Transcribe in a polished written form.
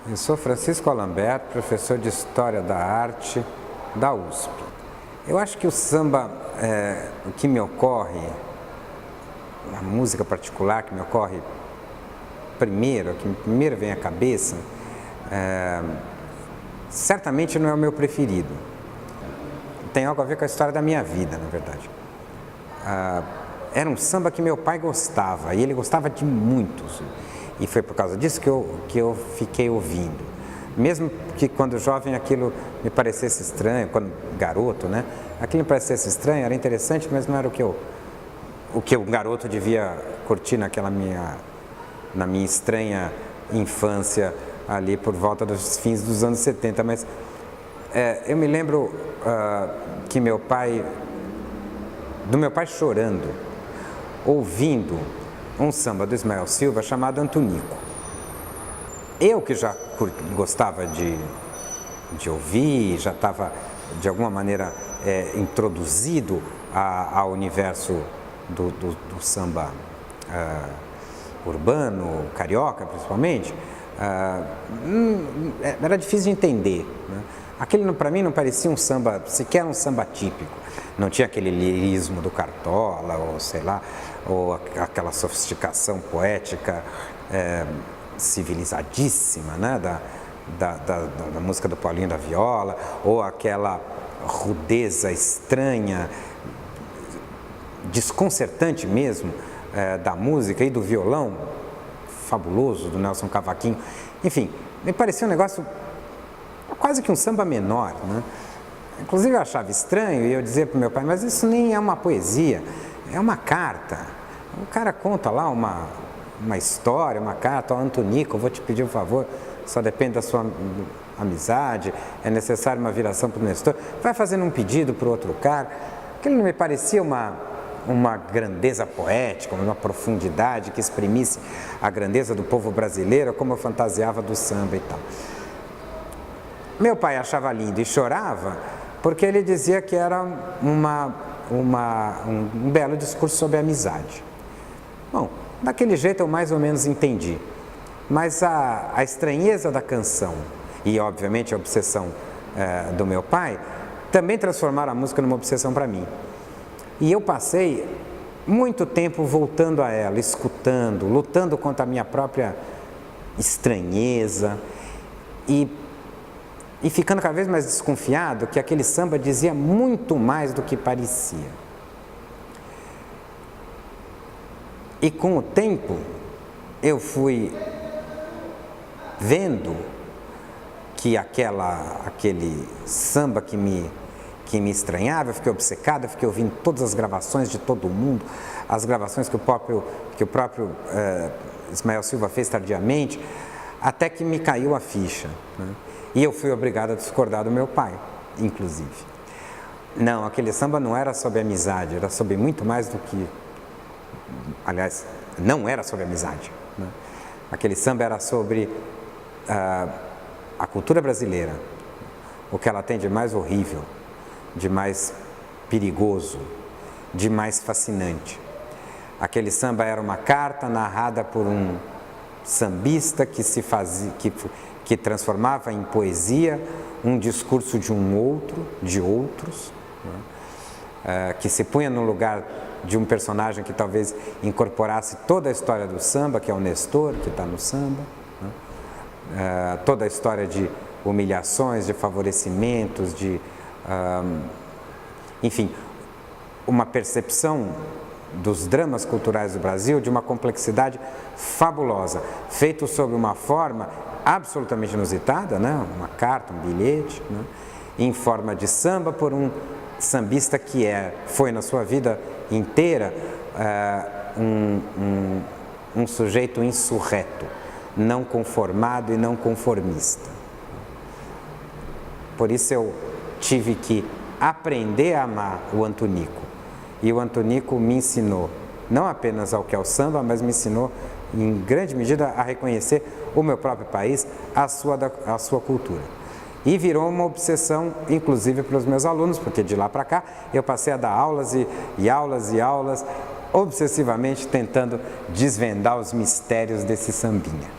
Eu sou Francisco Alamberto, professor de História da Arte da USP. Eu acho que o samba, o que me ocorre, a música particular que me ocorre primeiro, que primeiro vem à cabeça, certamente não é o meu preferido. Tem algo a ver com a história da minha vida, na verdade. Era um samba que meu pai gostava, e ele gostava de muitos. E foi por causa disso que eu fiquei ouvindo. Mesmo que quando jovem aquilo me parecesse estranho, quando garoto, né? Aquilo me parecesse estranho, era interessante, mas não era o que o garoto devia curtir na minha estranha infância, ali por volta dos fins dos anos 70. Mas eu me lembro que do meu pai chorando, ouvindo um samba do Ismael Silva chamado Antunico. Eu que já gostava de ouvir, já estava de alguma maneira introduzido ao universo do samba urbano, carioca principalmente, era difícil de entender, né? Aquele para mim não parecia um samba, sequer um samba típico. Não tinha aquele lirismo do Cartola, ou sei lá, ou aquela sofisticação poética civilizadíssima, né? da música do Paulinho da Viola, ou aquela rudeza estranha, desconcertante mesmo, da música e do violão fabuloso do Nelson Cavaquinho. Enfim, me parecia um negócio quase que um samba menor, né? Inclusive eu achava estranho e eu dizia para o meu pai, mas isso nem é uma poesia, é uma carta. O cara conta lá uma história, uma carta, ó, Antunico, eu vou te pedir um favor, só depende da sua amizade, é necessário uma viração para o Nestor, vai fazendo um pedido para o outro cara. Aquilo não me parecia uma grandeza poética, uma profundidade que exprimisse a grandeza do povo brasileiro, como eu fantasiava do samba e tal. Meu pai achava lindo e chorava porque ele dizia que era um belo discurso sobre a amizade. Bom, daquele jeito eu mais ou menos entendi, mas a estranheza da canção e obviamente a obsessão do meu pai também transformaram a música numa obsessão para mim. E eu passei muito tempo voltando a ela, escutando, lutando contra a minha própria estranheza e ficando cada vez mais desconfiado que aquele samba dizia muito mais do que parecia. E com o tempo, eu fui vendo que aquele samba que me estranhava, eu fiquei obcecado, eu fiquei ouvindo todas as gravações de todo mundo, as gravações que o próprio Ismael Silva fez tardiamente, até que me caiu a ficha, né? E eu fui obrigado a discordar do meu pai, inclusive. Não, aquele samba não era sobre amizade, era sobre muito mais do que... Aliás, não era sobre amizade, né? Aquele samba era sobre a cultura brasileira, o que ela tem de mais horrível, de mais perigoso, de mais fascinante. Aquele samba era uma carta narrada por um sambista que transformava em poesia um discurso de outros, né? Que se punha no lugar de um personagem que talvez incorporasse toda a história do samba, que é o Nestor, que está no samba, né? Toda a história de humilhações, de favorecimentos, enfim, uma percepção dos dramas culturais do Brasil de uma complexidade fabulosa, feito sob uma forma absolutamente inusitada, né? Uma carta, um bilhete, né? Em forma de samba por um sambista que foi na sua vida inteira um sujeito insurreto, não conformado e não conformista. Por isso eu tive que aprender a amar o Antunico. E o Antunico me ensinou não apenas ao que é o samba, mas me ensinou em grande medida a reconhecer o meu próprio país, a sua cultura. E virou uma obsessão, inclusive para os meus alunos, porque de lá para cá eu passei a dar aulas e aulas e aulas, obsessivamente tentando desvendar os mistérios desse sambinha.